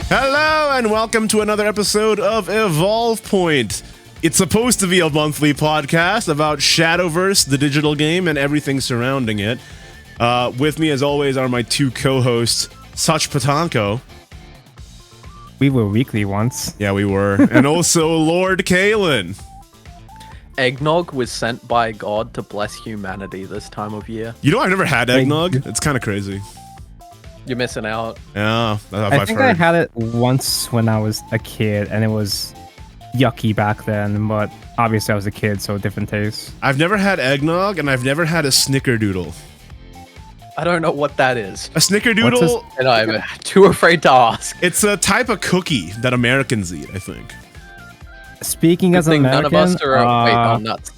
Hello and welcome to another episode of Evolve Point. It's supposed to be a monthly podcast about Shadowverse, the digital game, and everything surrounding it. With me, as always, are my two co-hosts, Such Patanko. We were weekly once. Yeah, we were. And also Lord Kalen. Eggnog was sent by God to bless humanity this time of year. You know, I've never had eggnog. It's kind of crazy. You're missing out. Yeah, I think I had it once when I was a kid, and it was yucky back then, but obviously I was a kid, so different taste. I've never had eggnog, and I've never had a snickerdoodle. I don't know what that is. A snickerdoodle? And I'm too afraid to ask. It's a type of cookie that Americans eat, I think. Speaking as an American, none of us are wait, no, nuts.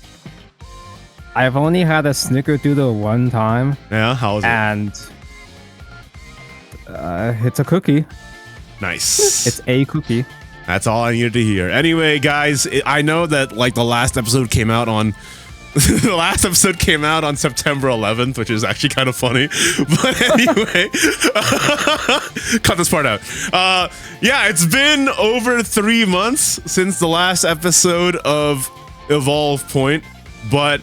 I've only had a snickerdoodle one time. Yeah, how was it? And it's a cookie. Nice. It's a cookie. That's all I needed to hear. Anyway, guys, I know that like the last episode came out on September 11th, which is actually kind of funny. But anyway, cut this part out. Yeah, it's been over 3 months since the last episode of Evolve Point, but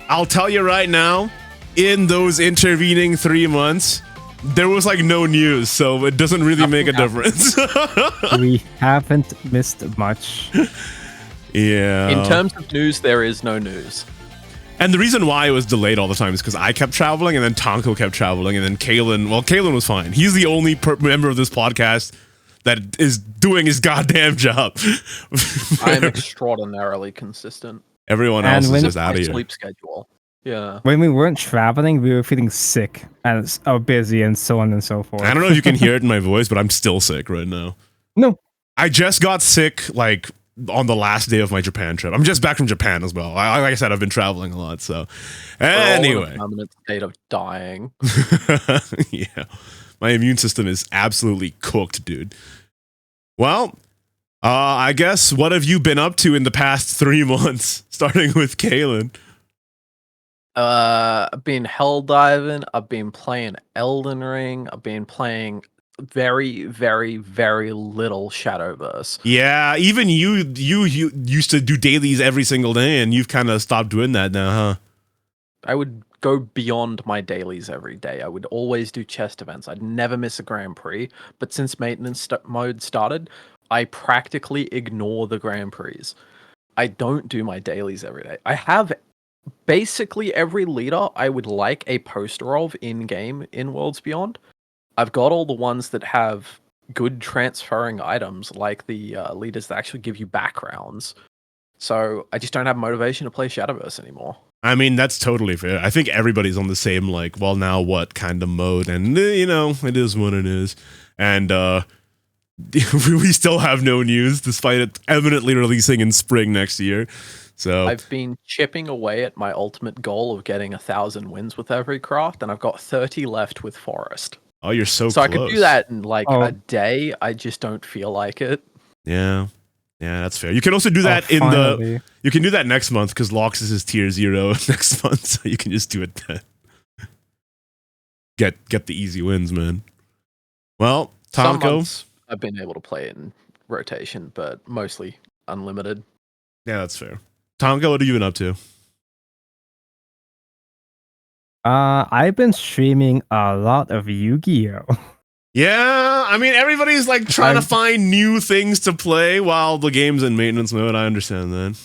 I'll tell you right now, in those intervening 3 months, there was like no news, so it doesn't really make a difference. We haven't missed much. Yeah. In terms of news, there is no news. And the reason why it was delayed all the time is because I kept traveling, and then Tonko kept traveling, and then Kalen was fine. He's the only member of this podcast that is doing his goddamn job. I'm extraordinarily consistent. Everyone else is just out of here. Sleep schedule. Yeah. When we weren't traveling, we were feeling sick and busy and so on and so forth. I don't know if you can hear it in my voice, but I'm still sick right now. No. I just got sick, like, on the last day of my Japan trip. I'm just back from Japan as well. Like I said, I've been traveling a lot, so... Anyway. We're all in a permanent state of dying. Yeah. My immune system is absolutely cooked, dude. Well, I guess, what have you been up to in the past 3 months? Starting with Kalen. I've been hell diving. I've been playing Elden Ring. I've been playing very, very, very little Shadowverse. Yeah, even you used to do dailies every single day, and you've kind of stopped doing that now, huh? I would go beyond my dailies every day. I would always do chest events. I'd never miss a Grand Prix. But since maintenance mode started, I practically ignore the Grand Prix. I don't do my dailies every day. I have basically every leader I would like a poster of in-game in Worlds Beyond. I've got all the ones that have good transferring items, like the leaders that actually give you backgrounds. So I just don't have motivation to play Shadowverse anymore. I mean, that's totally fair. I think everybody's on the same, like, well, now what kind of mode, and, you know, it is what it is. And we still have no news, despite it eminently releasing in spring next year. So I've been chipping away at my ultimate goal of getting 1,000 wins with every craft, and I've got 30 left with Forest. Oh, you're so close. I could do that in like a day. I just don't feel like it. Yeah, that's fair. You can also do that you can do that next month because Loxus is tier 0 next month, so you can just do it then. Get the easy wins, man. Well, Some Tonko, months I've been able to play it in rotation, but mostly unlimited. Yeah, that's fair. Tonko, what have you been up to? I've been streaming a lot of Yu-Gi-Oh! Yeah, I mean, everybody's like trying to find new things to play while the game's in maintenance mode. I understand that.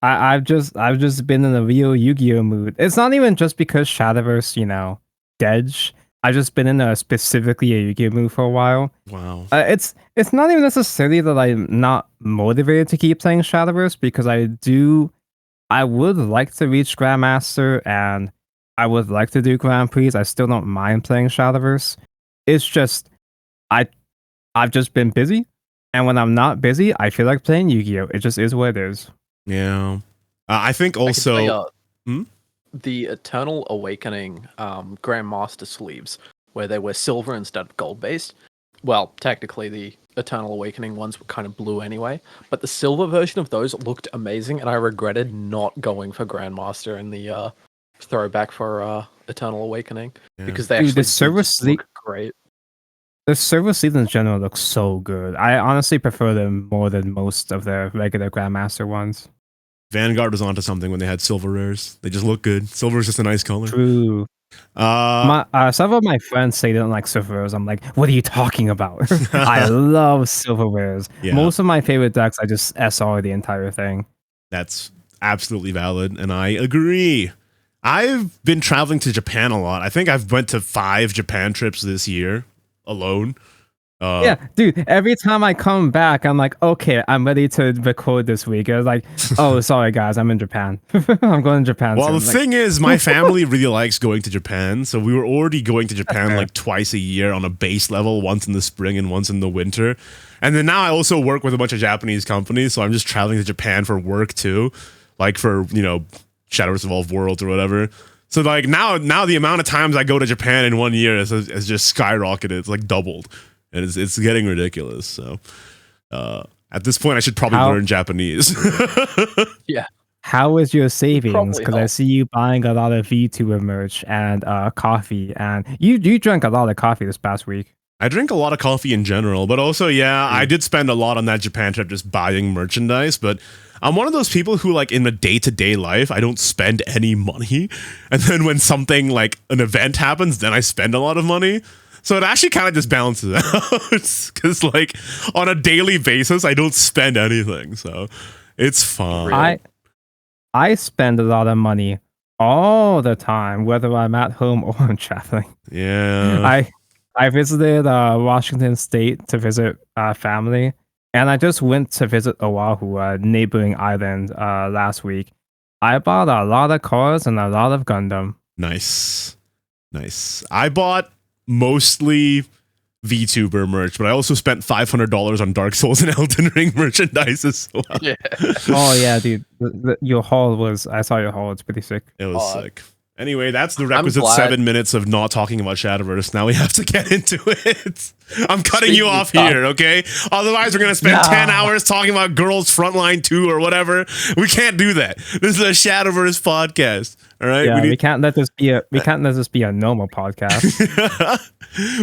I've just been in a real Yu-Gi-Oh! Mood. It's not even just because Shadowverse, dead. I've just been in a specifically a Yu-Gi-Oh! Mood for a while. Wow. It's not even necessarily that I'm not motivated to keep playing Shadowverse, because I would like to reach Grandmaster, and I would like to do Grand Prix. I still don't mind playing Shadowverse. It's just, I've just been busy, and when I'm not busy, I feel like playing Yu-Gi-Oh! It just is what it is. Yeah. I think also... the Eternal Awakening Grandmaster sleeves, where they were silver instead of gold based. Well, technically the Eternal Awakening ones were kind of blue anyway, but the silver version of those looked amazing, and I regretted not going for Grandmaster in the throwback for Eternal Awakening, because they actually the silver sleeve look great. The server seeds in general look so good. I honestly prefer them more than most of the regular Grandmaster ones. Vanguard was onto something when they had silver rares. They just look good. Silver is just a nice color. True. Some of my friends say they don't like silver rares. I'm like, what are you talking about? I love silver rares. Yeah. Most of my favorite decks, I just SR the entire thing. That's absolutely valid, and I agree. I've been traveling to Japan a lot. I think I've went to 5 Japan trips this year alone. Yeah, dude, every time I come back, I'm like, okay, I'm ready to record this week. I was like, oh, sorry, guys, I'm in Japan. I'm going to Japan. Well, soon. the thing is, my family really likes going to Japan, so we were already going to Japan like twice a year on a base level, once in the spring and once in the winter. And then now I also work with a bunch of Japanese companies, so I'm just traveling to Japan for work too, like for, Shadowverse Evolved Worlds or whatever. So like now the amount of times I go to Japan in 1 year has just skyrocketed. It's like doubled. And it's getting ridiculous. So at this point, I should probably learn Japanese. Yeah. How is your savings? Probably Because I help. see you buying a lot of VTuber merch and coffee, and you drank a lot of coffee this past week. I drink a lot of coffee in general, but also, I did spend a lot on that Japan trip just buying merchandise. But I'm one of those people who, like, in the day-to-day life, I don't spend any money. And then when something like an event happens, then I spend a lot of money. So it actually kind of just balances out because, like, on a daily basis, I don't spend anything. So it's fine. I spend a lot of money all the time, whether I'm at home or I'm traveling. Yeah. I visited Washington State to visit family, and I just went to visit Oahu, a neighboring island, last week. I bought a lot of cars and a lot of Gundam. Nice. I bought mostly VTuber merch, but I also spent $500 on Dark Souls and Elden Ring merchandise as well. Yeah. Oh yeah, dude, your haul was. I saw your haul. It's pretty sick. It was sick. Anyway, that's the requisite glad- 7 minutes of not talking about Shadowverse. Now we have to get into it. I'm cutting you Speaking off of here, okay? Otherwise, we're going to spend 10 hours talking about Girls Frontline 2 or whatever. We can't do that. This is a Shadowverse podcast. All right. Yeah, we can't let this be a normal podcast.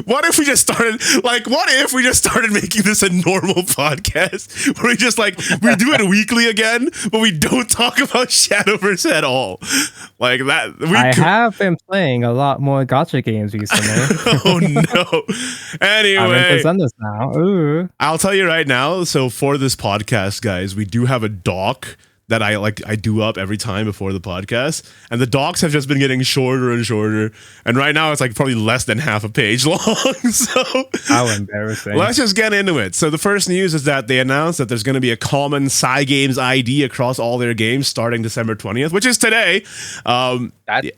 What if we just started making this a normal podcast where we just we do it weekly again, but we don't talk about Shadowverse at all? Like that. I have been playing a lot more gacha games recently. Oh no. I'm in Anyway, Presendus now. Ooh. I'll tell you right now. So for this podcast, guys, we do have a doc that I do up every time before the podcast, and the docs have just been getting shorter and shorter, and right now it's like probably less than half a page long. So How embarrassing. let's just get into it. So the first news is that they announced that there's going to be a common Cygames ID across all their games starting December 20th, which is today. That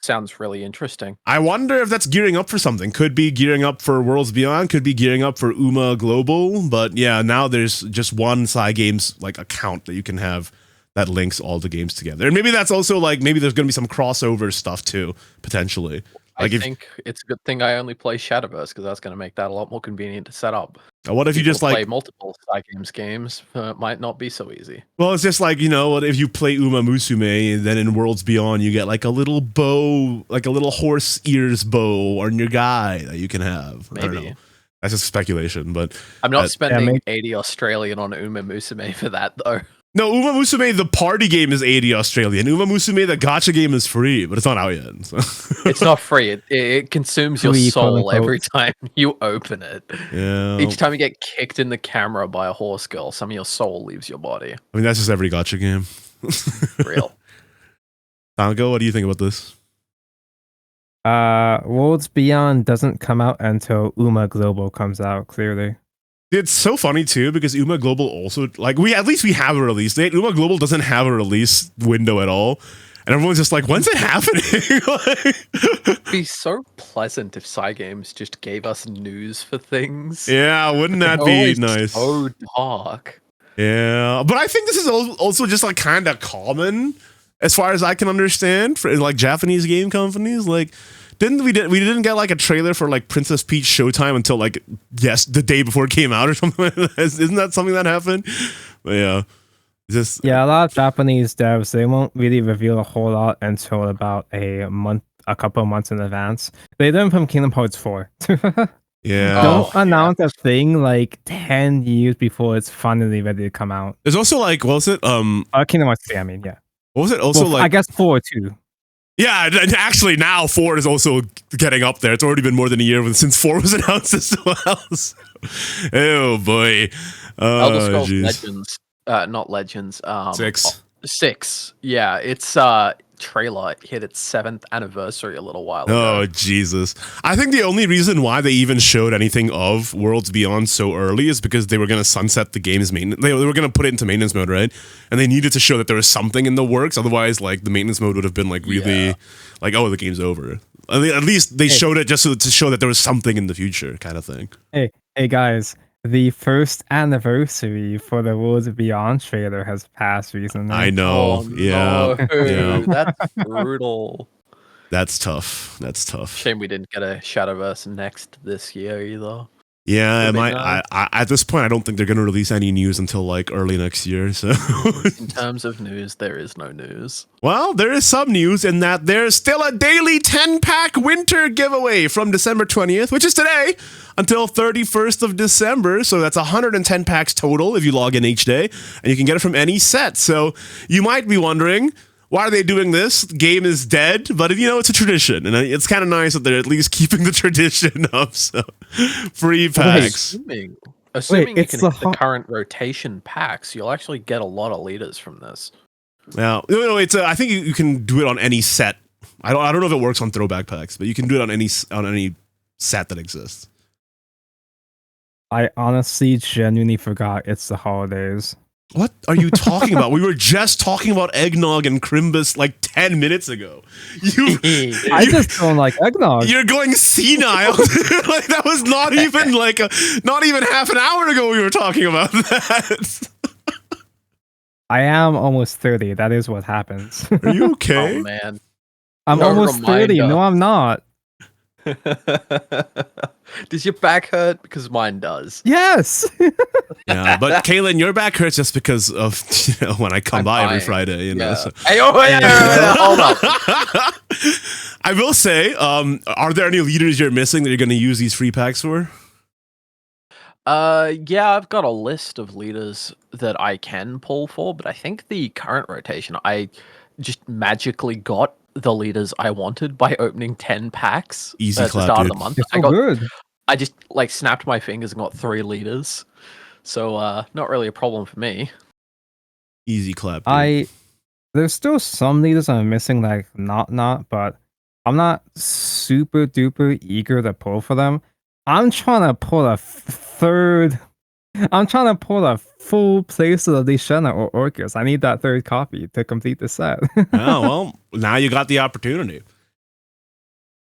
sounds really interesting. I wonder if that's gearing up for something. Could be gearing up for Worlds Beyond, could be gearing up for UMA Global, but yeah, now there's just one Cygames account that you can have that links all the games together. And maybe that's also maybe there's going to be some crossover stuff too, potentially. I think it's a good thing I only play Shadowverse because that's going to make that a lot more convenient to set up. What if you just play multiple Cygames games? It might not be so easy. Well, it's just what if you play Uma Musume, then in Worlds Beyond you get a little bow, a little horse ears bow on your guy that you can have. I don't Maybe. know. That's just speculation, but I'm not spending yeah, 80 Australian on Uma Musume for that though. no, Uma Musume, the party game is 80 Australian. Uma Musume, the gacha game is free, but it's not out yet. So. It's not free. It consumes your Free, soul quote-unquote. every time you open it. Yeah. Each time you get kicked in the camera by a horse girl, some of your soul leaves your body. I mean, that's just every gacha game. Real. Tango, what do you think about this? Worlds Beyond doesn't come out until UMA Global comes out, clearly. It's so funny too because Uma Global also we have a release date. Uma Global doesn't have a release window at all, and everyone's just like, "When's it happening?" It'd be so pleasant if Cygames just gave us news for things. Yeah, wouldn't that be Always nice? So dark. Yeah, but I think this is also just kind of common, as far as I can understand, for Japanese game companies. We didn't get a trailer for Princess Peach Showtime until the day before it came out or something like that. Isn't that something that happened? But yeah. Yeah, a lot of Japanese devs, they won't really reveal a whole lot until about a couple of months in advance. They learned from Kingdom Hearts 4. Yeah. Don't announce a thing like 10 years before it's finally ready to come out. There's also like, what was it? Kingdom Hearts 3, I mean, yeah. What was it? Also Well, like, I guess 4 too. yeah, and actually now 4 is also getting up there. It's already been more than a year since 4 was announced as well. So- oh boy. Elder Scrolls jeez. Legends, not Legends. 6. 6. Yeah, its trailer hit its 7th anniversary a little while ago. Oh Jesus! I think the only reason why they even showed anything of Worlds Beyond so early is because they were going to sunset the game's maintenance. They were going to put it into maintenance mode, right? And they needed to show that there was something in the works. Otherwise, like the maintenance mode would have been like really, like, oh, the game's over. At least they showed it just to show that there was something in the future, kind of thing. Hey guys, the first anniversary for the Worlds Beyond trailer has passed recently. I know. Oh, yeah. no. Yeah. That's brutal. That's tough. That's tough. Shame we didn't get a Shadowverse next this year either. Yeah, Would it be might, nice. I at this point, I don't think they're going to release any news until like early next year. So, In terms of news, there is no news. well, there is some news in that there's still a daily 10-pack winter giveaway from December 20th, which is today, until 31st of December. So that's 110 packs total if you log in each day, and you can get it from any set. So you might be wondering, why are they doing this? Game is dead, but you know, it's a tradition, and it's kind of nice that they're at least keeping the tradition up. So free packs. Assuming you it's can the hit the current rotation packs, you'll actually get a lot of leaders from this. Now, no, it's I think you can do it on any set. I don't know if it works on throwback packs, but you can do it on any set that exists. I honestly genuinely forgot it's the holidays. What are you talking about? We were just talking about eggnog and Crimbus like 10 minutes ago. I just don't like eggnog. You're going senile. Like that was not even not even half an hour ago we were talking about that. I am almost 30. That is what happens. Are you okay? Oh man. I'm No almost 30. reminder. No, I'm not. Does your back hurt? Because mine does. Yes. Yeah, but Kaylin, your back hurts just because of when I come I'm by every dying. Friday, you know. Yeah. So. Hey, hold up. I will say, are there any leaders you're missing that you're going to use these free packs for? Yeah, I've got a list of leaders that I can pull for, but I think the current rotation, I just magically got the leaders I wanted by opening 10 packs Easy at the clap, start dude. of the month. It's so good. I just like snapped my fingers and got 3 leaders. So not really a problem for me. Easy clap. Dude. There's still some leaders I'm missing, like not, but I'm not super duper eager to pull for them. I'm trying to pull a third. I'm trying to pull a full place of Lishana or Orcus. I need that third copy to complete the set. Oh, well, now you got the opportunity.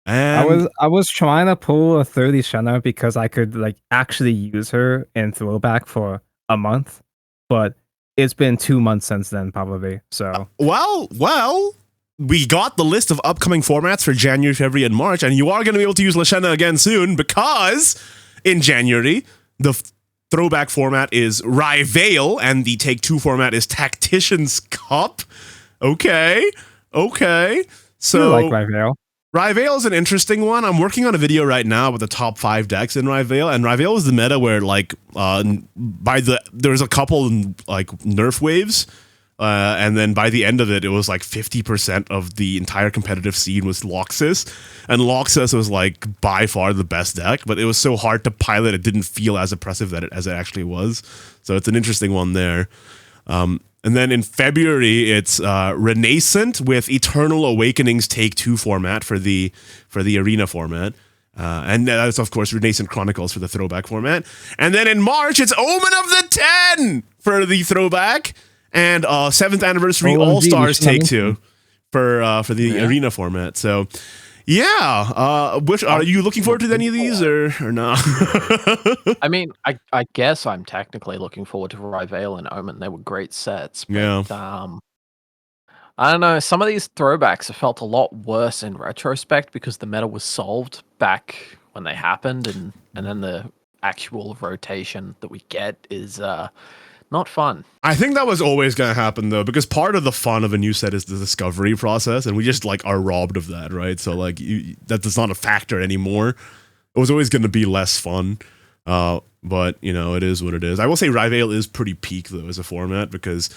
And I was trying to pull a third Lishana because I could like actually use her in throwback for a month, but it's been 2 months since then, probably. So well, we got the list of upcoming formats for January, February, and March, and you are going to be able to use Lashana again soon because in January, the throwback format is Rivale, and the Take 2 format is Tactician's Cup. Okay. So I like Rivale. Rivale is an interesting one. I'm working on a video right now with the top 5 decks in Rivale, and Rivale is the meta where like there's a couple like nerf waves, and then by the end of it, it was like 50% of the entire competitive scene was Loxus, and Loxus was like by far the best deck, but it was so hard to pilot, it didn't feel as impressive as it actually was. So it's an interesting one there. And then in February, it's Renascent with Eternal Awakenings Take 2 format for the arena format. And that's, of course, Renascent Chronicles for the throwback format. And then in March, it's Omen of the 10 for the throwback. And 7th Anniversary All-Stars Take 2 for the arena format. So, yeah. Are you looking forward to any of these or not? I mean, I guess I'm technically looking forward to Rivale and Omen. They were great sets. But, Yeah. I don't know. Some of these throwbacks have felt a lot worse in retrospect because the meta was solved back when they happened, and then the actual rotation that we get is not fun. I think that was always going to happen though, because part of the fun of a new set is the discovery process, and we just like are robbed of that, right? So like that's not a factor anymore. it was always going to be less fun. But you know, it is what it is. I will say Ryvale is pretty peak though as a format because,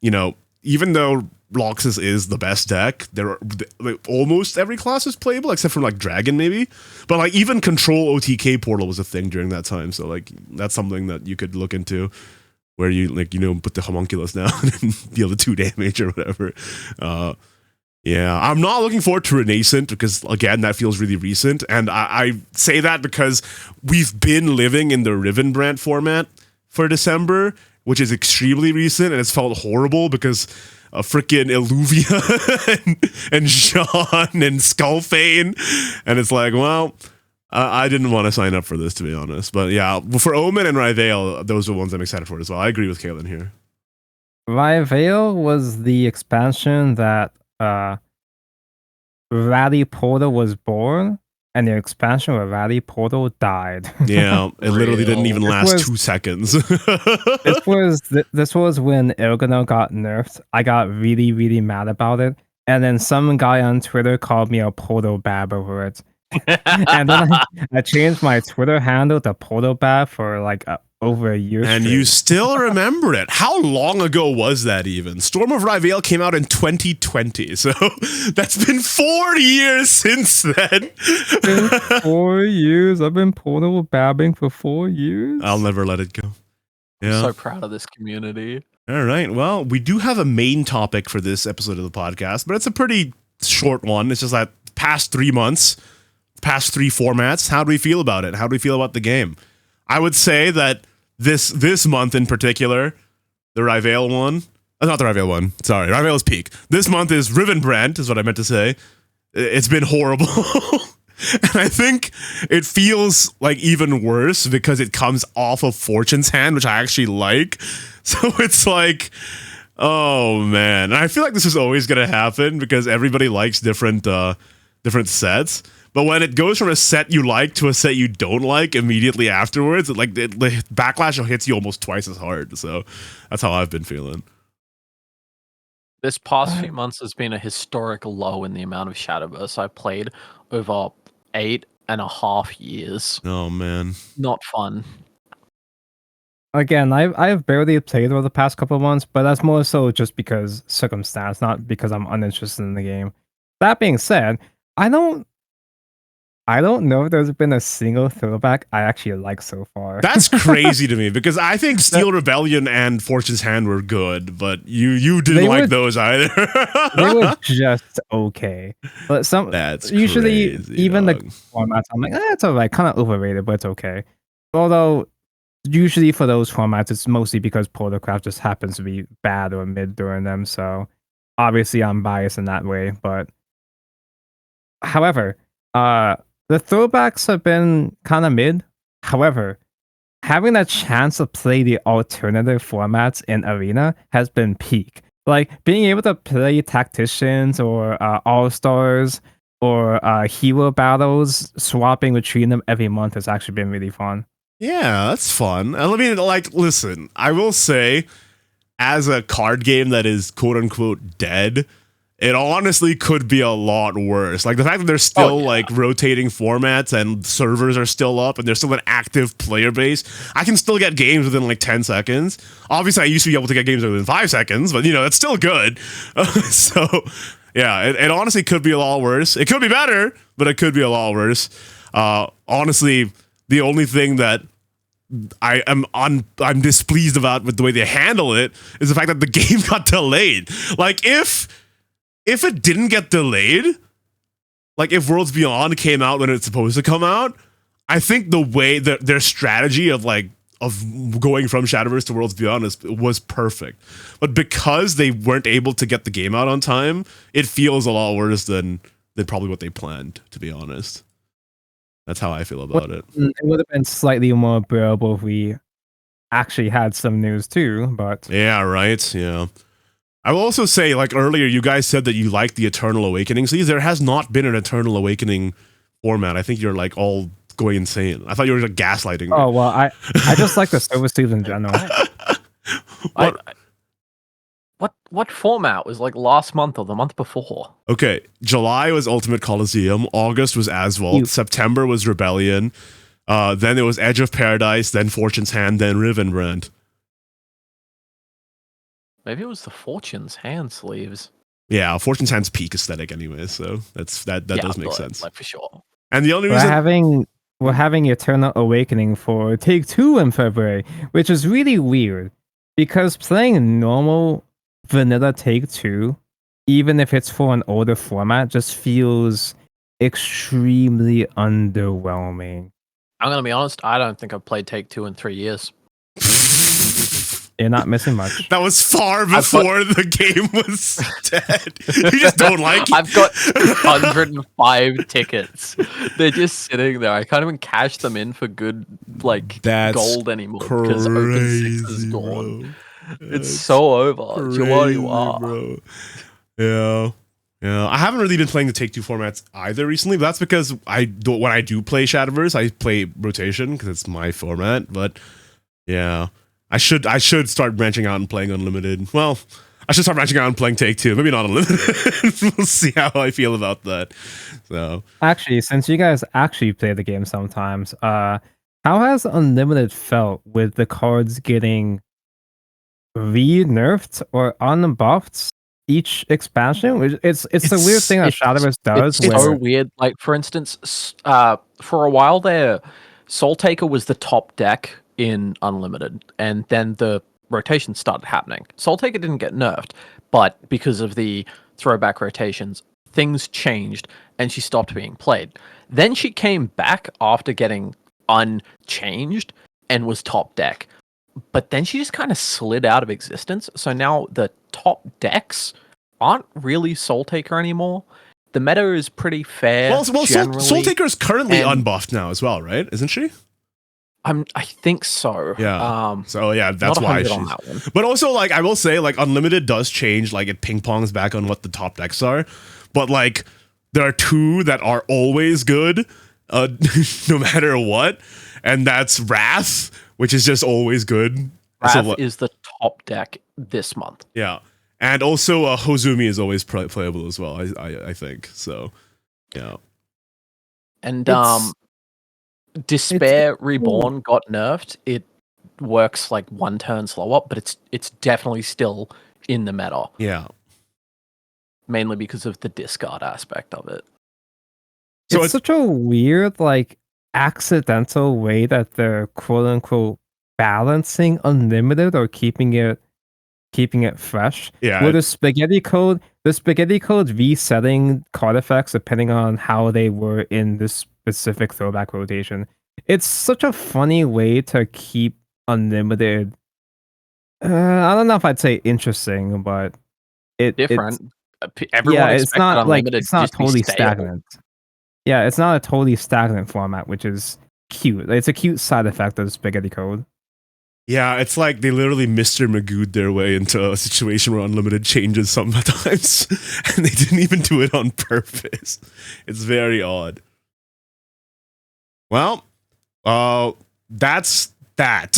you know, even though Roxas is the best deck, there are like, almost every class is playable except for like Dragon maybe. But like even Control OTK Portal was a thing during that time, so like that's something that you could look into, where you like, you know, put the homunculus down and deal the 2 damage or whatever. Yeah, I'm not looking forward to Renascent because, again, that feels really recent. And I say that because we've been living in the Riven brand format for December, which is extremely recent, and it's felt horrible because freaking Illuvia and Sean and Skullfane. And it's like, well, I didn't want to sign up for this, to be honest. But yeah, for Omen and Ryvale, those are the ones I'm excited for as well. I agree with Kaylin here. Ryvale was the expansion that Rally Portal was born, and the expansion where Rally Portal died. Yeah, it literally didn't even last 2 seconds. This was when Ilgano got nerfed. I got really, really mad about it. And then some guy on Twitter called me a Portal Bab over it. And then I changed my Twitter handle to Portal Bab for like over a year. And straight. you still remember it. How long ago was that even? Storm of Ryvale came out in 2020, so that's been 4 years since then. 4 years. I've been Portal Babbing for 4 years. I'll never let it go. Yeah. I'm so proud of this community. All right. Well, we do have a main topic for this episode of the podcast, but it's a pretty short one. It's just that past 3 months, past 3 formats, how do we feel about it? How do we feel about the game? I would say that this month in particular, the Ryvale one, not the Ryvale one, sorry, Ryvale's peak. This month is Riven Brand, is what I meant to say. It's been horrible. And I think it feels like even worse because it comes off of Fortune's Hand, which I actually like. So it's like, oh man. And I feel like this is always going to happen because everybody likes different sets. But when it goes from a set you like to a set you don't like immediately afterwards, the backlash hits you almost twice as hard. So that's how I've been feeling. This past few months has been a historic low in the amount of Shadowverse I've played over 8.5 years. Oh man, not fun. Again, I've barely played over the past couple of months, but that's more so just because circumstance, not because I'm uninterested in the game. That being said, I don't know if there's been a single throwback I actually like so far. That's crazy to me because I think Steel Rebellion and Fortune's Hand were good, but you didn't like those either. They were just okay. But that's usually crazy, even dog. the formats I'm like, it's alright, kind of overrated, but it's okay. Although usually for those formats, it's mostly because Portalcraft just happens to be bad or mid during them. So obviously I'm biased in that way. But however, the throwbacks have been kind of mid. However, having a chance to play the alternative formats in Arena has been peak. Like being able to play tacticians or all-stars or hero battles, swapping between them every month has actually been really fun. Yeah, that's fun. I mean, like, listen, I will say, as a card game that is quote-unquote dead, it honestly could be a lot worse. Like the fact that there's still like rotating formats and servers are still up and there's still an active player base. I can still get games within like 10 seconds. Obviously, I used to be able to get games within 5 seconds, but you know, it's still good. So yeah, it honestly could be a lot worse. It could be better, but it could be a lot worse. Honestly, the only thing that I'm displeased about with the way they handle it is the fact that the game got delayed. Like if it didn't get delayed, like if Worlds Beyond came out when it's supposed to come out, I think the way that their strategy of going from Shadowverse to Worlds Beyond was perfect. But because they weren't able to get the game out on time, it feels a lot worse than probably what they planned, to be honest. That's how I feel about it. It would have been slightly more bearable if we actually had some news too, but yeah, right. Yeah. I will also say, like earlier, you guys said that you liked the Eternal Awakening. See, there has not been an Eternal Awakening format. I think you're like all going insane. I thought you were like gaslighting me. Oh well, I just like the service tools in general. What format was like last month or the month before? Okay, July was Ultimate Coliseum. August was Asphalt. You- September was Rebellion. Then it was Edge of Paradise. Then Fortune's Hand. Then Rivenbrand. Maybe it was the Fortune's Hand sleeves. Yeah, Fortune's Hand's peak aesthetic anyway, so that Yeah, does make but, sense. like for sure. And the only We're reason having Eternal Awakening for Take-Two in February, which is really weird because playing normal vanilla Take-Two, even if it's for an older format, just feels extremely underwhelming. I'm gonna be honest. I don't think I've played Take-Two in 3 years. You're not missing much. that was far before the game was dead. You just don't like it. I've got 105 tickets. They're just sitting there. I can't even cash them in for good like That's gold anymore because Open 6 is gone. It's so over. Crazy, Chihuahua. bro. Yeah. Yeah, I haven't really been playing the Take-Two formats either recently, but that's because when I do play Shadowverse, I play rotation because it's my format. But yeah, I should start branching out and playing Unlimited. Well, I should start branching out and playing Take-Two. Maybe not Unlimited. We'll see how I feel about that. So Actually, since you guys actually play the game sometimes, how has Unlimited felt with the cards getting re-nerfed or unbuffed each expansion? It's the weird thing that Shadowverse does. It's so where weird. Like for instance, for a while there, Soul Taker was the top deck in Unlimited, and then the rotation started happening. Soul Taker didn't get nerfed, but because of the throwback rotations, things changed, and she stopped being played. Then she came back after getting unchanged and was top deck. But then she just kind of slid out of existence. So now the top decks aren't really Soul Taker anymore. The meta is pretty fair. well, Soul Taker is currently and- unbuffed now as well, right? Isn't she? I think so. Yeah. So yeah, that's not why 100 she's. on that one. But also, like, I will say, like, Unlimited does change, like, it ping pongs back on what the top decks are. But like, there are two that are always good, no matter what, and that's Wrath, which is just always good. Wrath is the top deck this month. Yeah, and also Hozumi is always playable as well. I think so. Yeah. And It's- Despair Reborn got nerfed. It works like one turn slower, but it's definitely still in the meta, Yeah. mainly because of the discard aspect of it. So it's such a weird, like, accidental way that they're quote unquote balancing Unlimited or keeping it fresh. Yeah. With the spaghetti code resetting card effects depending on how they were in this specific throwback rotation. It's such a funny way to keep Unlimited. I don't know if I'd say interesting, but Different. It's, Everyone yeah, it's expected not like Unlimited it's not to just be totally stable. stagnant. Yeah, it's not a totally stagnant format, which is cute. It's a cute side effect of spaghetti code. Yeah, it's like they literally Mr. Magoo'd their way into a situation where Unlimited changes sometimes, and they didn't even do it on purpose. It's very odd. Well, that's that.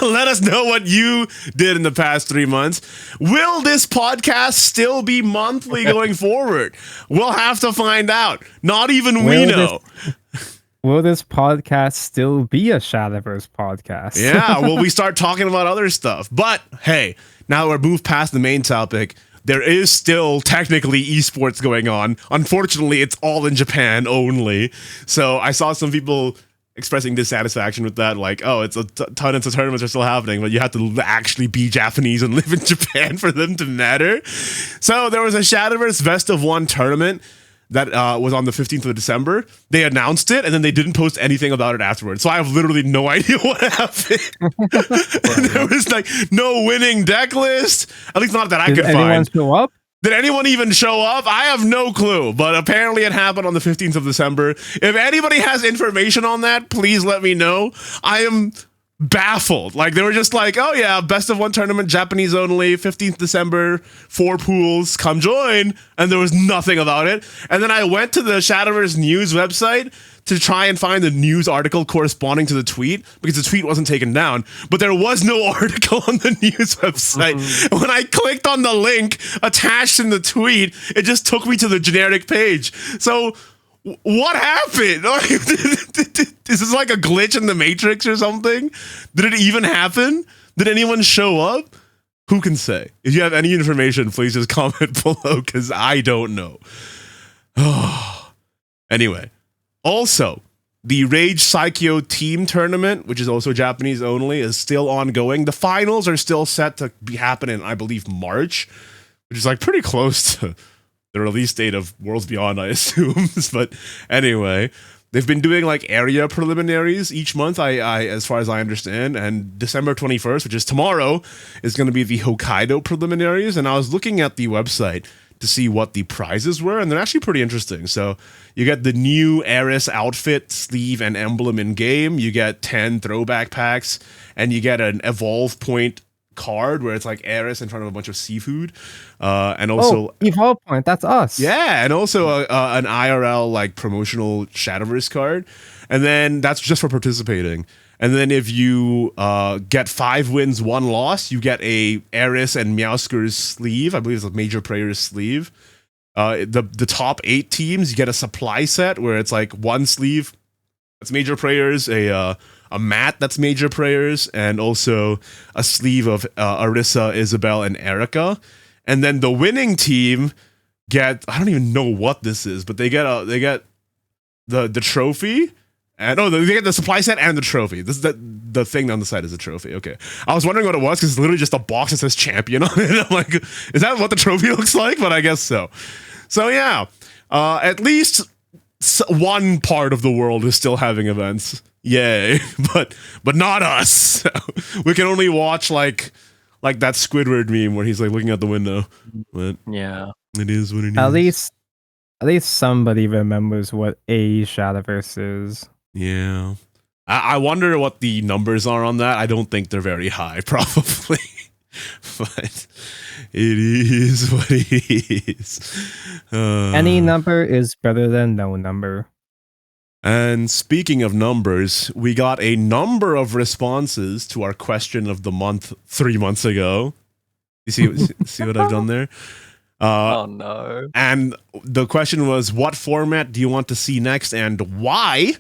Let us know what you did in the past 3 months. Will this podcast still be monthly going forward? We'll have to find out. Not even we know. Will this podcast still be a Shadowverse podcast? Yeah, will we start talking about other stuff? But hey, now we're moved past the main topic. There is still technically esports going on. Unfortunately, it's all in Japan only. So I saw some people expressing dissatisfaction with that, like, oh, it's tons of tournaments are still happening, but you have to actually be Japanese and live in Japan for them to matter. So there was a Shadowverse Best of One tournament that was on the 15th of December. They announced it, and then they didn't post anything about it afterwards. So I have literally no idea what happened. And there was like no winning deck list, at least not that I Did could anyone find. show up? Did anyone even show up? I have no clue, but apparently it happened on the 15th of December. If anybody has information on that, please let me know. I am baffled. Like, they were just like, oh yeah, best of one tournament, Japanese only, 15th December, 4 pools, come join. And there was nothing about it. And then I went to the Shadowverse news website to try and find the news article corresponding to the tweet because the tweet wasn't taken down, but there was no article on the news website. And when I clicked on the link attached in the tweet, it just took me to the generic page. So what happened? Like, is this like a glitch in the Matrix or something? Did it even happen? Did anyone show up? Who can say? If you have any information, please just comment below because I don't know. Anyway, also, the Rage Psycho Team Tournament, which is also Japanese only, is still ongoing. The finals are still set to be happening, I believe, March, which is like pretty close to the release date of Worlds Beyond, I assume. But anyway, they've been doing like area preliminaries each month, I as far as I understand, and December 21st, which is tomorrow, is going to be the Hokkaido preliminaries. And I was looking at the website to see what the prizes were, and they're actually pretty interesting. So you get the new Eris outfit, sleeve, and emblem in game. You get 10 throwback packs, and you get an Evolve Point card where it's like Eris in front of a bunch of seafood, and also Evolve Point. That's us. Yeah, and also an IRL like promotional Shadowverse card, and then that's just for participating. And then if you get 5 wins, 1 loss, you get a Eris and Meowsker's sleeve. I believe it's a major player's sleeve. The top 8 teams, you get a supply set where it's like 1 sleeve that's major players, a mat that's major players, and also a sleeve of Arissa, Isabel, and Erica. And then the winning team get, I don't even know what this is, but they get the trophy. And they get the supply set and the trophy. This is the thing on the side is a trophy. Okay, I was wondering what it was because it's literally just a box that says champion on it. I'm like, is that what the trophy looks like? But I guess so. So yeah, at least one part of the world is still having events. Yay! but not us. So we can only watch like that Squidward meme where he's like looking out the window. But yeah, it is what it is. At least somebody remembers what a Shadowverse is. Yeah. I wonder what the numbers are on that. I don't think they're very high, probably. But it is what it is. Any number is better than no number. And speaking of numbers, we got a number of responses to our question of the month 3 months ago. You see what I've done there? Oh no. And the question was, what format do you want to see next and why?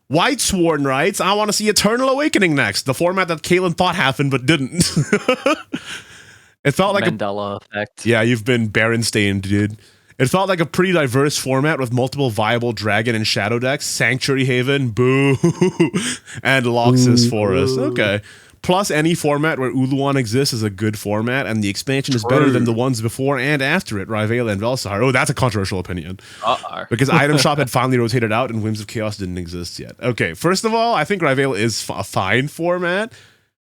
White Sworn writes, I want to see Eternal Awakening next, the format that Kalen thought happened but didn't. It felt like Mandela effect. Yeah, you've been Berenstain, dude. It felt like a pretty diverse format with multiple viable Dragon and Shadow decks, Sanctuary Haven, boo, and Loxus Forest. Okay. Plus, any format where Uluan exists is a good format, and the expansion is better than the ones before and after it, Rivale and Velsar. Oh, that's a controversial opinion. Because Item Shop had finally rotated out and Whims of Chaos didn't exist yet. Okay, first of all, I think Rivale is a fine format.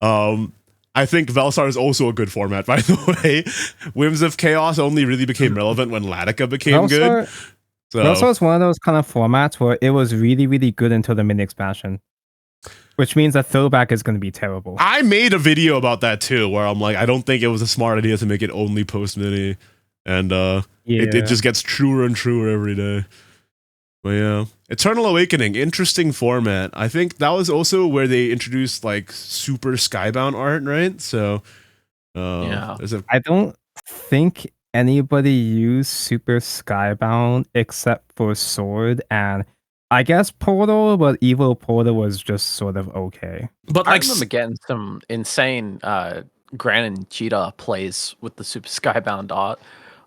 I think Velsar is also a good format, by the way. Whims of Chaos only really became relevant when Latica became good. So Velsar is one of those kind of formats where it was really, really good until the mini expansion. Which means that throwback is going to be terrible. I made a video about that too, where I'm like, I don't think it was a smart idea to make it only post-mini. And it just gets truer and truer every day. But yeah. Eternal Awakening, interesting format. I think that was also where they introduced like super Skybound art, right? So yeah. I don't think anybody used super Skybound except for Sword and I guess Portal, but Evil Portal was just sort of okay. But I remember getting some insane Gran and Cheetah plays with the Super Skybound art.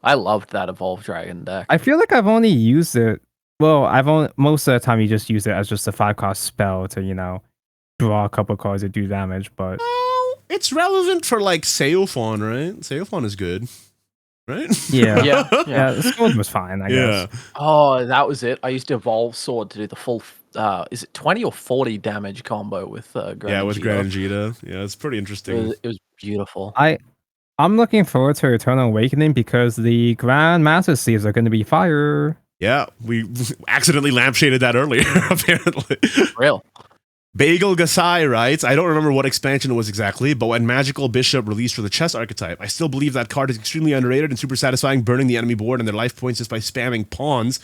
I loved that Evolved Dragon deck. I feel like I've only used it. Well, most of the time you just use it as just a 5-cost spell to, draw a couple cards that do damage, but it's relevant for like Seophon, right? Seophon is good. Right? Yeah. Yeah. The Sword was fine, I guess. Oh, that was it. I used to evolve Sword to do the full, is it 20 or 40 damage combo with Gran Gran Vegeta. Yeah, it's pretty interesting. It was beautiful. I'm looking forward to Eternal Awakening because the Grand Master Sleeves are going to be fire. Yeah, we accidentally lampshaded that earlier, apparently. Real. Bagel Gasai writes, I don't remember what expansion it was exactly, but when Magical Bishop released for the chess archetype, I still believe that card is extremely underrated and super satisfying, burning the enemy board and their life points just by spamming pawns.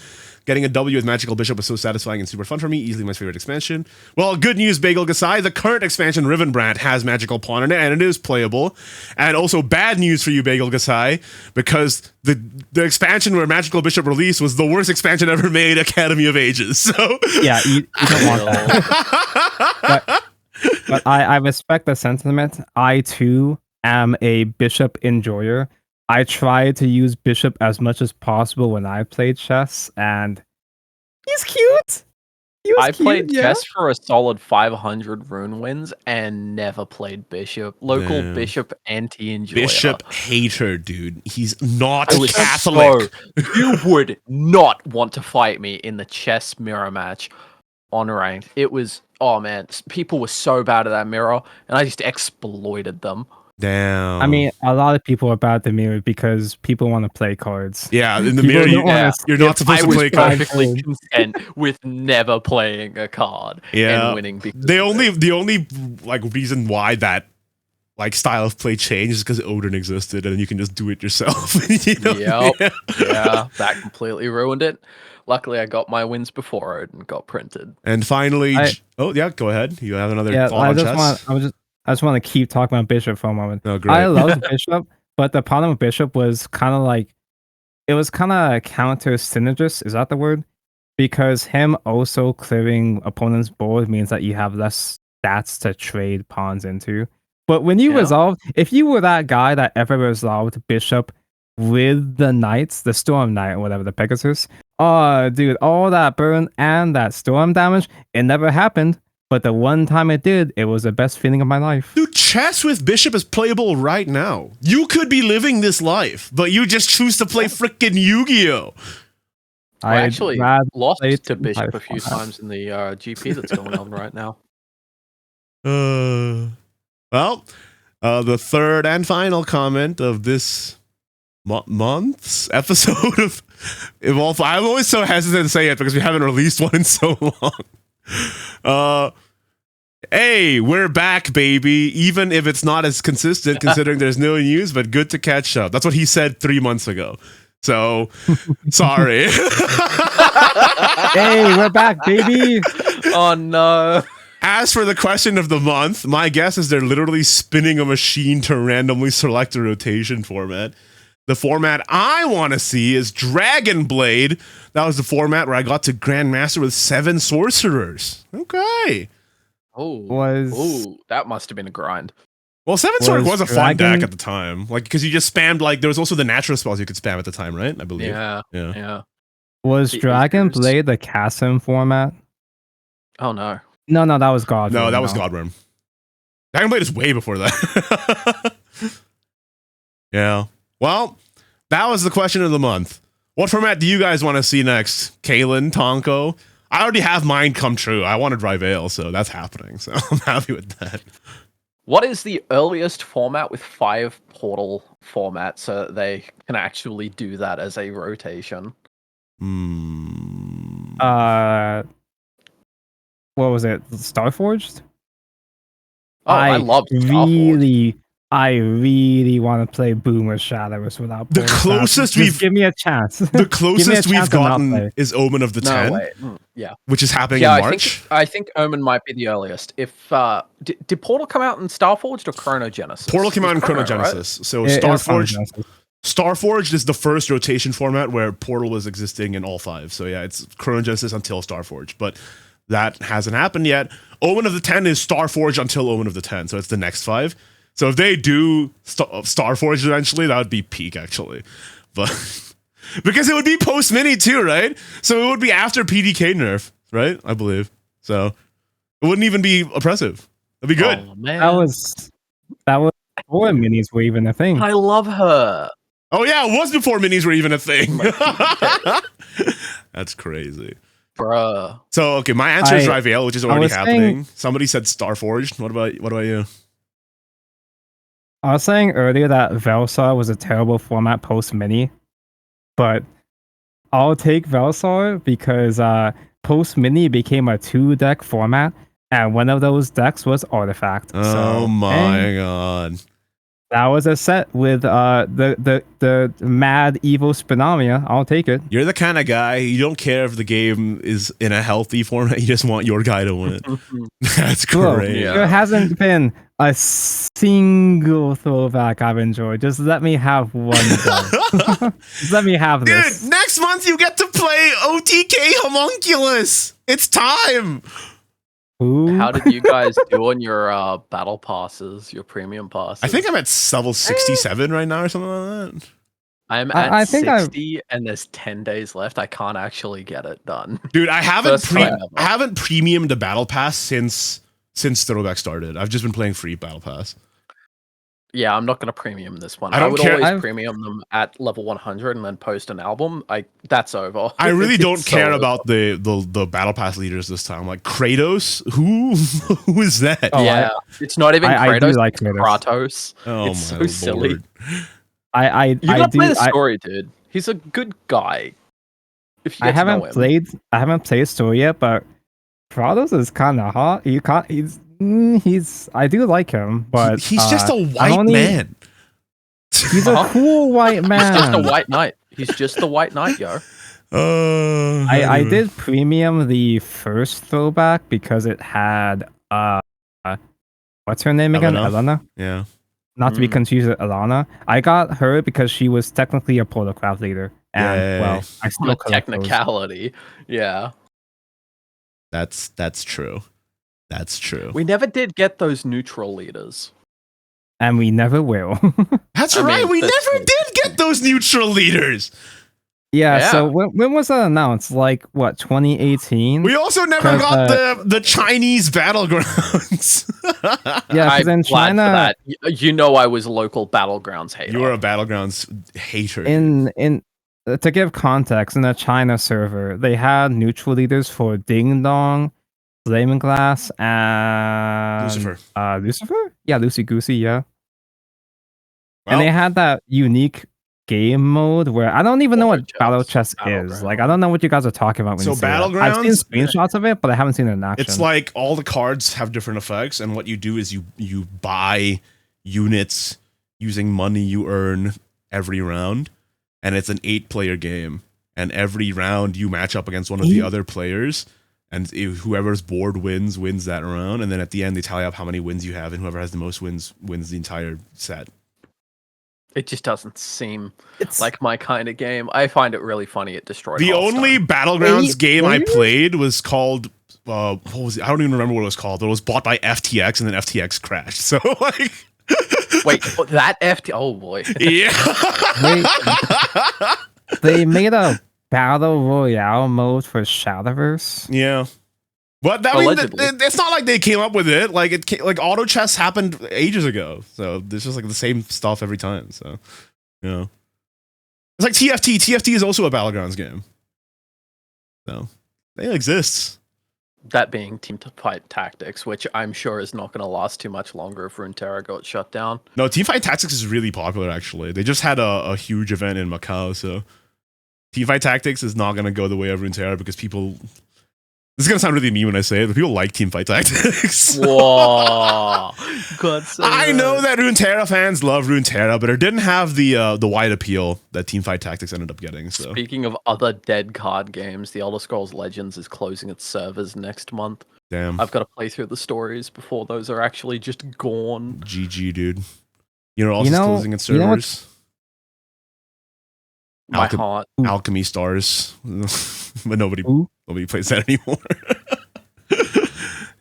Getting a W with Magical Bishop was so satisfying and super fun for me. Easily my favorite expansion. Well, good news, Bagel Gasai. The current expansion, Rivenbrand, has Magical Pawn in it, and it is playable. And also bad news for you, Bagel Gasai, because the expansion where Magical Bishop released was the worst expansion ever made, Academy of Ages. So Yeah, you don't want that. But I respect the sentiment. I too am a Bishop enjoyer. I try to use Bishop as much as possible when I play chess, and he's cute. I played chess for a solid 500 rune wins and never played Bishop. Local Damn. Bishop anti-enjoyer. Bishop hater, dude. He's not I was Catholic. you would not want to fight me in the chess mirror match on ranked. It was, oh man, people were so bad at that mirror, and I just exploited them. Damn. I mean, a lot of people are bad at the mirror because people want to play cards. yeah, in the People mirror, don't wanna you're not supposed I to was play cards. perfectly content with never playing a card Yeah. and winning. Because The only like reason why that like style of play changed is because Odin existed, and you can just do it yourself. You know? Yep. Yeah, that completely ruined it. Luckily, I got my wins before Odin got printed. And finally, oh yeah, go ahead. You have another Yeah, thought on chess? I just want to keep talking about Bishop for a moment. Oh, great. I love Bishop, but the problem with Bishop was kind of like it was kind of counter synergist. Is that the word? Because him also clearing opponent's board means that you have less stats to trade pawns into. But when you resolve, if you were that guy that ever resolved Bishop with the Knights, the Storm Knight or whatever, the Pegasus, oh dude, all that burn and that storm damage, it never happened. But the one time it did, it was the best feeling of my life. Dude, chess with Bishop is playable right now. You could be living this life, but you just choose to play frickin' Yu-Gi-Oh! I actually lost play to Bishop a few Typhon. times in the GP that's going on right now. Well, the third and final comment of this month's episode of Evolve. I'm always so hesitant to say it because we haven't released one in so long. Hey, we're back, baby. Even if it's not as consistent, considering there's no news, but good to catch up. That's what he said 3 months ago. So, sorry. Hey, we're back, baby. Oh no. As for the question of the month, my guess is they're literally spinning a machine to randomly select a rotation format. The format I want to see is Dragon Blade. That was the format where I got to Grandmaster with 7 sorcerers. Okay. Oh, that must have been a grind. Well, 7 Sword was a fun Dragon- deck at the time. Like, because you just spammed, like, there was also the natural spells you could spam at the time, right? I believe. Yeah. Was The Dragon Ignideus. Blade the Chasm format? Oh no. No, that was God. No, that was Godworm. Dragon Blade is way before that. Yeah. Well, that was the question of the month. What format do you guys want to see next? Kalen, Tonko? I already have mine come true. I wanted Rival, so that's happening. So I'm happy with that. What is the earliest format with 5 portal formats so they can actually do that as a rotation? What was it? Starforged? Oh, I love Starforged. I really want to play Boomer Shadowverse without The portal closest stats. Just we've- give me a chance. The closest we've chance to not gotten play. is Omen of the No, 10, wait. Yeah. which is happening Yeah, in March. I think Omen might be the earliest. If did Portal come out in Starforged or Chronogenesis? Portal came out in It was Chrono, right? Chronogenesis. So It was Starforged. Chronogenesis. Starforged is the first rotation format where Portal was existing in all 5. So yeah, it's Chronogenesis until Starforged, but that hasn't happened yet. Omen of the 10 is Starforged until Omen of the 10, so it's the next 5. So if they do Starforged eventually, that would be peak actually, but because it would be post mini too, right? So it would be after PDK nerf, right? I believe so. It wouldn't even be oppressive. That'd be good. Oh, man. That was before minis were even a thing. I love her. Oh yeah, it was before minis were even a thing. That's crazy. Bruh. So okay, my answer is Rival, which is already was happening. Somebody said Starforged. What about you? I was saying earlier that Velsar was a terrible format post mini, but I'll take Velsar because post mini became a 2-deck format, and one of those decks was Artifact. Oh my god. That was a set with the mad evil Spinamia. I'll take it. You're the kind of guy, you don't care if the game is in a healthy format, you just want your guy to win. That's great. Yeah. There hasn't been a single throwback I've enjoyed. Just let me have one. Just let me have this. Dude, next month you get to play OTK Homunculus. It's time. Ooh. How did you guys do on your battle passes, your premium passes? I think I'm at level 67 right now or something like that. I'm at I think 60 and there's 10 days left. I can't actually get it done. Dude, I haven't First time ever. premiumed the battle pass since Throwback started. I've just been playing free battle pass. Yeah, I'm not going to premium this one. I don't would care. always premium them at level 100 and then post an album. That's over. I really don't It's care so about the battle pass leaders this time. Like Kratos, who is that? Oh, yeah, it's not even I do Kratos. like It's Kratos. Kratos. Oh It's so my silly. lord. I You gotta do. play the story, dude. He's a good guy. If you I get to know haven't him. I haven't played story yet, but Kratos is kind of hot. You can't. He's. I do like him, but He's just a I white only- man. He's a cool white man. He's just a white knight. He's just the white knight, yo. I did premium the first throwback because it had what's her name again? Elena? Elena. Yeah. Not to be confused with Alana. I got her because she was technically a protocraft leader. And Yeah. well, I On still a collect those. technicality. Yeah. That's true. That's true. We never did get those neutral leaders. And we never will. That's I right. mean, We that's never did get those neutral leaders. Yeah, so Yeah. when was that announced? Like what, 2018? We also never 'Cause, got the Chinese battlegrounds. Yeah, I'm because in glad China, for that. You know I was local battlegrounds hater. You were a battlegrounds hater. in to give context, in a China server, they had neutral leaders for Ding Dong, Flaming Glass, and Lucifer. Lucifer? Yeah, Lucy Goosey, yeah. Well, And they had that unique game mode where I don't even know what Battle Chess is. Like, I don't know what you guys are talking about when So you say that. I've seen Battlegrounds- screenshots of it, but I haven't seen it in action. it's like all the cards have different effects, and what you do is you buy units using money you earn every round, and it's an 8-player game. And every round you match up against one of the other players, and whoever's board wins that round. And then at the end they tally up how many wins you have, and whoever has the most wins the entire set. It just doesn't seem It's like my kind of game. I find it really funny. It destroyed The Hearthstone. only Battlegrounds game I players? played was called what was it? I don't even remember what it was called. It was bought by FTX, and then FTX crashed. So like, Wait, that FT. Oh boy. yeah. they made a battle royale mode for Shadowverse. Yeah. But that mean, Allegedly. it's not like they came up with it. Like like auto chess happened ages ago. So it's just like the same stuff every time. So it's like TFT. TFT is also a Battlegrounds game. So it exists. That being Team to Fight Tactics, which I'm sure is not going to last too much longer if Runeterra got shut down. No, Teamfight Tactics is really popular actually. They just had a huge event in Macau, so Teamfight Tactics is not gonna go the way of Runeterra because people. This is gonna sound really mean when I say it, but people like Teamfight Tactics. Whoa! God, so I know that Runeterra fans love Runeterra, but it didn't have the wide appeal that Teamfight Tactics ended up getting. So Speaking of other dead card games, the Elder Scrolls Legends is closing its servers next month. damn, I've got to play through the stories before those are actually just gone. GG, dude. You know, also You know- closing its you know what's- servers. My Alchem- heart. Alchemy Stars, but nobody Ooh. plays that anymore.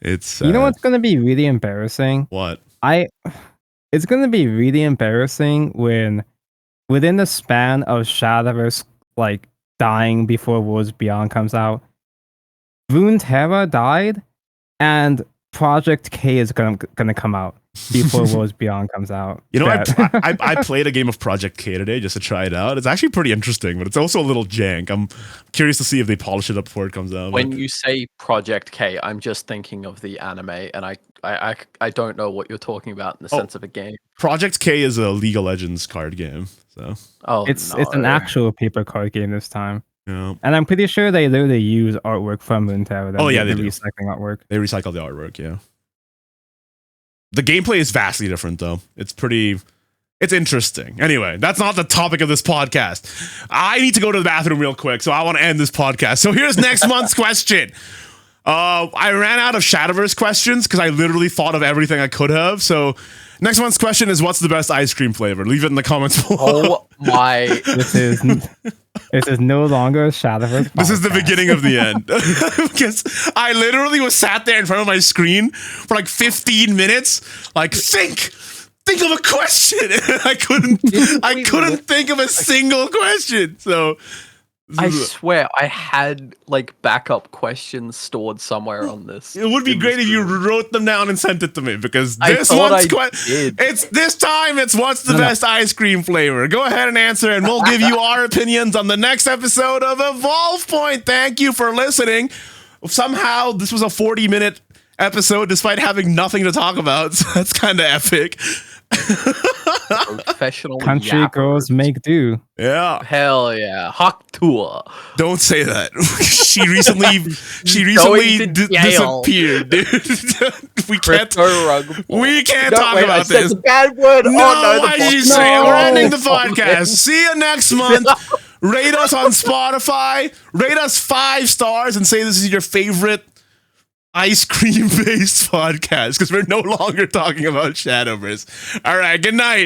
It's You know what's gonna be really embarrassing? what? It's gonna be really embarrassing when within the span of Shadowverse like dying before Worlds Beyond comes out, Runeterra died, and Project K is gonna come out before Worlds Beyond comes out. You know, That- I played a game of Project K today just to try it out. It's actually pretty interesting, but it's also a little jank. I'm curious to see if they polish it up before it comes out. When you say Project K, I'm just thinking of the anime, and I don't know what you're talking about in the Oh. sense of a game. Project K is a League of Legends card game, so Oh, it's an no. actual paper card game this time. yeah, And I'm pretty sure they literally use artwork from Runeterra. Oh, yeah, they they're do. recycling artwork. they recycle the artwork. Yeah, the gameplay is vastly different though. It's pretty. It's interesting. Anyway, that's not the topic of this podcast. I need to go to the bathroom real quick, so I want to end this podcast. So here's next month's question. I ran out of Shadowverse questions because I literally thought of everything I could have. So next month's question is, what's the best ice cream flavor? Leave it in the comments below. Oh my! This is no longer a Shadowverse. This is the beginning of the end. Because I literally was sat there in front of my screen for like 15 minutes, like think of a question. I couldn't think of a single question. So I swear I had like backup questions stored somewhere on this. it would be great if you wrote them down and sent it to me, because this time it's what's the best ice cream flavor. Go ahead and answer, and we'll give you our opinions on the next episode of Evolve Point. Thank you for listening. Somehow this was a 40-minute episode despite having nothing to talk about. So that's kind of epic. Professional country yapper. girls make do. Yeah. Hell yeah, Hawk Tour. Don't say that. she recently Going to jail. disappeared, dude. we can't No, talk wait, about I said this. the bad word. No, why did you say it? No. We're ending the podcast. See you next month. Rate us on Spotify. Rate us 5 stars and say this is your favorite ice cream based podcast, because we're no longer talking about Shadowverse. All right, good night.